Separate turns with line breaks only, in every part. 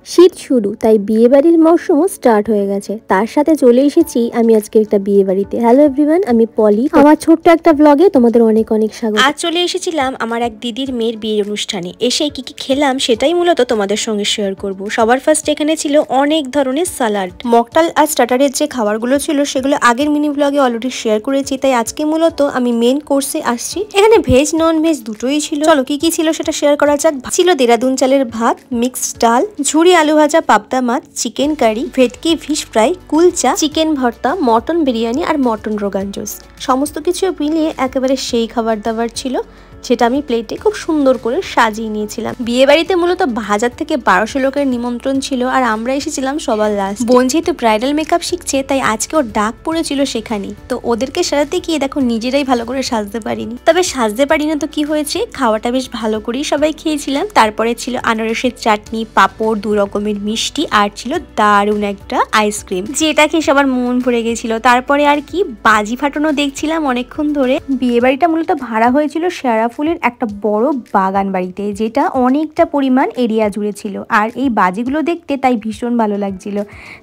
শীত শুরু, তাই বিয়ে বাড়ির মরশুমও স্টার্ট হয়ে গেছে। তার সাথে চলে এসেছি আমি আজকে একটা বিয়ে বাড়িতে। হ্যালো এভরিওয়ান, আমি পলি। আমার ছোট্ট একটা ব্লগে তোমাদের অনেক অনেক স্বাগত।
আজ চলে এসেছিলাম আমার এক দিদির মেয়ের বিয়ের অনুষ্ঠানে। এসে কি কি খেলাম সেটাই মূলত তোমাদের সঙ্গে শেয়ার করব। সবার ফার্স্ট এখানে ছিল অনেক ধরনের সালাড, মকটাল আর স্টার্টারের যে খাবারগুলো ছিল সেগুলো আগের মিনি ব্লগে অলরেডি শেয়ার করেছি, তাই আজকে মূলত আমি মেন কোর্সে আসছি। এখানে ভেজ নন ভেজ দুটোই ছিল। চলো কি কি ছিল সেটা শেয়ার করা যাক। ছিল দেরাদুন চালের ভাত, মিক্সড ডাল, ঝুরি আলু ভাজা, পাবদা মাছ, চিকেন কারি, ভেটকি ফিশ ফ্রাই, কুলচা, চিকেন ভর্তা, মটন বিরিয়ানি আর মটন রোগান জোস। সমস্ত কিছু মিলিয়ে একেবারে সেই খাবার দাবার ছিল, যেটা আমি প্লেটে খুব সুন্দর করে সাজিয়ে নিয়েছিলাম। বিয়ে বাড়িতে মূলত 1000 থেকে 1200 লোকের নিমন্ত্রণ ছিল, আর আমরা এসেছিলাম সবার লাস্ট। বোন যেহেতু ব্রাইডাল মেকআপ শিখছে, তাই আজকে ওর ডাক পড়েছিল সেখানেই। তো ওদেরকে সাজাতে গিয়ে দেখো নিজেরাই ভালো করে সাজতে পারিনি। তবে সাজতে পারি না তো কি হয়েছে, খাওয়াটা বেশ ভালো করেই সবাই খেয়েছিলাম। তারপরে ছিল আনারসের চাটনি, পাঁপড়, 2 রকমের মিষ্টি, আর ছিল দারুণ একটা আইসক্রিম, যেটা খেয়ে সবার মন ভরে গেছিল। তারপরে আর কি বাজি ফাটানো দেখছিলাম অনেকক্ষণ ধরে। বিয়ে বাড়িটা মূলত ভাড়া হয়েছিল শেয়ারা ফুলের একটা বড় বাগান বাড়িতে, যেটা অনেকটা পরিমাণ এরিয়া জুড়ে ছিল। আর এই বাজিগুলো দেখতে তাই ভীষণ ভালো লাগছিল।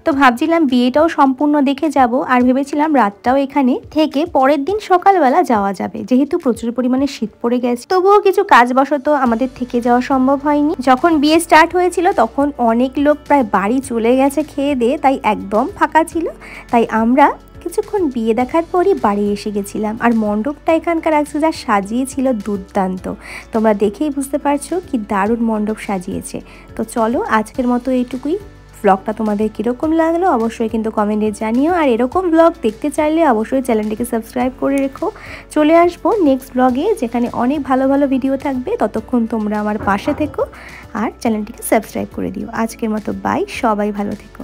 তো ভাবছিলাম বিয়েটাও সম্পূর্ণ দেখে যাব, আর ভেবেছিলাম রাতটাও এখানে থেকে পরের দিন সকালবেলা যাওয়া যাবে, যেহেতু প্রচুর পরিমাণে শীত পড়ে গেছে। তবুও কিছু কাজবশত আমাদের থেকে যাওয়া সম্ভব হয়নি। যখন বিয়ে স্টার্ট হয়েছিল তখন অনেক লোক প্রায় বাড়ি চলে গেছে খেয়ে দিয়ে, তাই একদম ফাঁকা ছিল। তাই আমরা কিছুক্ষণ বিয়ে দেখার পরই বাড়ি এসে গেছিলাম। আর মণ্ডপটা এখানকার একটু যা সাজিয়েছিল দুর্দান্ত, তোমরা দেখেই বুঝতে পারছো কি দারুণ মণ্ডপ সাজিয়েছে। তো চলো আজকের মতো এইটুকুই। ব্লগটা তোমাদের কীরকম লাগলো অবশ্যই কিন্তু কমেন্টে জানিও। আর এরকম ব্লগ দেখতে চাইলে অবশ্যই চ্যানেলটিকে সাবস্ক্রাইব করে রেখো। চলে আসবো নেক্সট ব্লগে, যেখানে অনেক ভালো ভালো ভিডিও থাকবে। ততক্ষণ তোমরা আমার পাশে থেকো আর চ্যানেলটিকে সাবস্ক্রাইব করে দিও। আজকের মতো বাই, সবাই ভালো থেকো।